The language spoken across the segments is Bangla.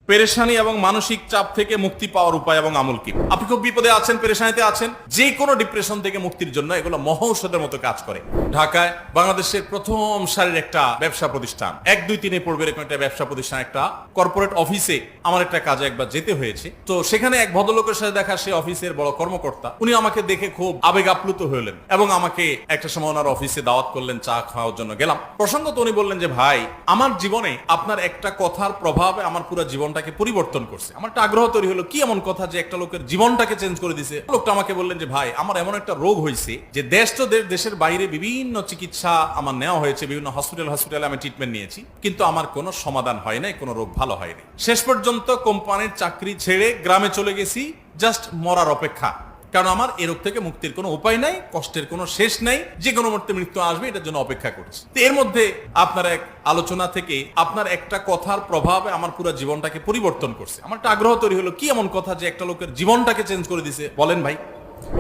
পেরেশানি এবং মানসিক চাপ থেকে মুক্তি পাওয়ার উপায় এবং আমল কি? আপনি খুব বিপদে আছেন, পেরেশানিতে আছেন, যে কোনো ডিপ্রেশন থেকে মুক্তির জন্য এগুলো মহৌষধের মতো কাজ করে। ঢাকায় বাংলাদেশের প্রথম সারির একটা ব্যবসা প্রতিষ্ঠান, 1-2-3 পড়বে এরকম একটা ব্যবসা প্রতিষ্ঠান, একটা কর্পোরেট অফিসে আমার একটা কাজে একবার যেতে হয়েছে। তো সেখানে এক ভদ্রলোকের সাথে দেখা, সে অফিসের বড় কর্মকর্তা। উনি আমাকে দেখে খুব আবেগ আপ্লুত হলেন এবং আমাকে একটা সময় ওনার অফিসে দাওয়াত করলেন, চা খাওয়ার জন্য গেলাম। প্রসঙ্গত উনি বললেন যে, ভাই, আমার জীবনে আপনার একটা কথার প্রভাবে আমার পুরো জীবনটাকে পরিবর্তন করছে। আমার একটা আগ্রহ তৈরি হলো, কি এমন কথা যে একটা লোকের জীবনটাকে চেঞ্জ করে দিছে। লোকটা আমাকে বললেন যে, ভাই, আমার এমন একটা রোগ হয়েছে যে দেশের বাইরে বিভিন্ন চিকিৎসা আমার নেওয়া হয়েছে, বিভিন্ন হসপিটালে আমি ট্রিটমেন্ট নিয়েছি, কিন্তু আমার কোনো সমাধান হয় নাই, কোনো রোগ ভালো হয়নি। শেষ পর্যন্ত কোম্পানির চাকরি ছেড়ে গ্রামে চলে গেছি, জাস্ট মরার অপেক্ষা। কারণ আমার এই রোগ থেকে মুক্তির কোনো উপায় নাই, কষ্টের কোনো শেষ নাই, যে কোনো মুহূর্তে মৃত্যু আসবে, এটার জন্য অপেক্ষা করছি। তো এর মধ্যে আপনার এক আলোচনা থেকে আপনার একটা কথার প্রভাবে আমার পুরো জীবনটাকে পরিবর্তন করছে। আমার একটা আগ্রহ তৈরি হলো, কি এমন কথা যে একটা লোকের জীবনটাকে চেঞ্জ করে দিছে, বলেন ভাই।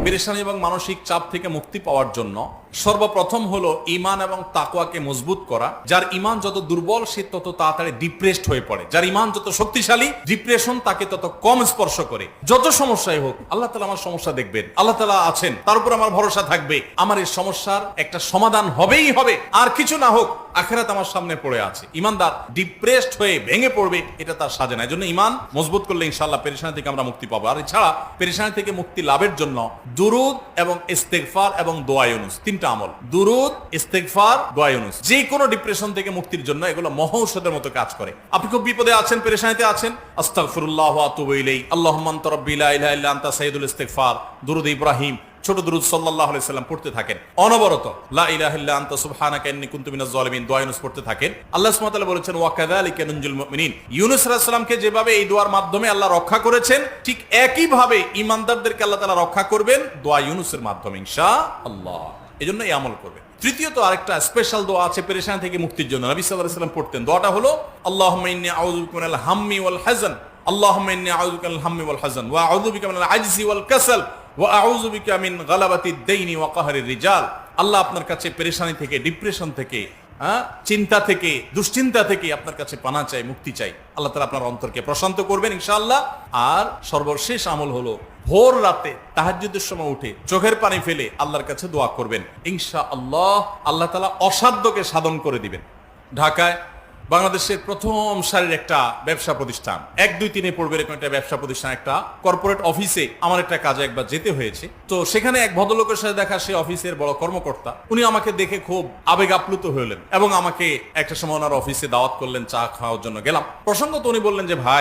পেরেশানি এবং মানসিক চাপ থেকে মুক্তি পাওয়ার জন্য সর্বপ্রথম হলো ঈমান এবং তাকওয়াকে মজবুত করা। যার ঈমান যত দুর্বল, সে তত তাড়াতাড়ি ডিপ্রেসড হয়ে পড়ে। যার ঈমান যত শক্তিশালী, ডিপ্রেশন তাকে তত কম স্পর্শ করে। যত সমস্যাই হোক, আল্লাহ তাআলা আমার সমস্যা দেখবেন, আল্লাহ তাআলা আছেন, তার উপর আমার ভরসা থাকবে, আমার এই সমস্যার একটা সমাধান হবেই হবে, আর কিছু না হোক আখিরাত আমার সামনে পড়ে আছে। ঈমানদার ডিপ্রেসড হয়ে ভেঙে পড়বে, এটা তার সাজে না। এজন্য ঈমান মজবুত করলে ইনশাআল্লাহ পেরেশানি থেকে আমরা মুক্তি পাবো। আর এছাড়া পেরেশানি থেকে মুক্তি লাভের জন্য দুরুদ এবং ইস্তেগফার এবং দোয়া ইউনুস, তিনটা আমল, দুরুদ, ইস্তেগফার, দোয়া ইউনুস, যে কোনো ডিপ্রেশন থেকে মুক্তির জন্য এগুলো মহৌষধের মতো কাজ করে। আপনি খুব বিপদে আছেন, পেরেশানিতে আছেন, আস্তাগফিরুল্লাহ ওয়া আতুবু ইলাইহি, আল্লাহুম্মা আনতা রাব্বি লা ইলাহা ইল্লা আনতা সাইয়্যিদুল ইস্তিগফার, দুরুদ ইব্রাহিম, ছোট দুরুদ সাল্লাল্লাহু আলাইহি সাল্লাম পড়তে থাকেন অনবরত। লা ইলাহা ইল্লা আনতা সুবহানাকা ইন্নী কুনতু মিনাজ জালিমিন, দোয়া ইউনুস পড়তে থাকেন। আল্লাহ সুবহানাহু ওয়া তাআলা বলেছেন, ওয়া কাযালিকা নুনজিল মুমিনিন। ইউনুস আলাইহিস সালামকে যেভাবে এই দোয়ার মাধ্যমে আল্লাহ রক্ষা করেছেন, ঠিক একই ভাবে ঈমানদারদেরকে আল্লাহ তাআলা রক্ষা করবেন দোয়া ইউনুসের মাধ্যমে ইনশাআল্লাহ। এজন্য এই আমল করবেন। তৃতীয়ত আরেকটা স্পেশাল দোয়া আছে পেরেশানি থেকে মুক্তির জন্য, নবী সাল্লাল্লাহু আলাইহি সাল্লাম পড়তেন। দোয়াটা হলো, আল্লাহুম্মা ইন্নী আউযু বিকা মিনাল হাম্মি ওয়াল হাযান, আল্লাহুম্মা ইন্নী আউযু বিকা মিনাল হাম্মি ওয়াল হাযান ওয়া আউযু বিকা মিনাল আজজি ওয়াল কাসাল ওয়া আউযু বিকা মিন গালাবাতিদ দাইনি ওয়া কাহরির রিজাল। আল্লাহ আপনার কাছে পেরেশানি থেকে, ডিপ্রেশন থেকে, চিন্তা থেকে, দুশ্চিন্তা থেকে আপনার কাছে পানা চাই, মুক্তি চাই। আল্লাহ তাআলা আপনার অন্তরকে প্রশান্ত করবেন ইনশাআল্লাহ। আর সর্বশেষ আমল হলো, ভোর রাতে তাহাজ্জুদের সময় উঠে চোখের পানি ফেলে আল্লাহর কাছে দোয়া করবেন ইনশাআল্লাহ। আল্লাহ তাআলা অসাধ্যকে সাধন করে দিবেন। ঢাকায় বাংলাদেশের প্রথম সারির একটা ব্যবসা প্রতিষ্ঠান, 1-2-3 পড়বে এরকম একটা ব্যবসা প্রতিষ্ঠান, একটা কর্পোরেট অফিসে আমার একটা কাজে একবার যেতে হয়েছে। তো সেখানে এক ভদ্রলোকের সাথে দেখা, সে অফিসের বড় কর্মকর্তা। উনি আমাকে দেখে খুব আবেগ আপ্লুত হলেন এবং আমাকে একটা সময় ওনার অফিসে দাওয়াত করলেন, চা খাওয়ার জন্য গেলাম। প্রসঙ্গত উনি বললেন যে, ভাই,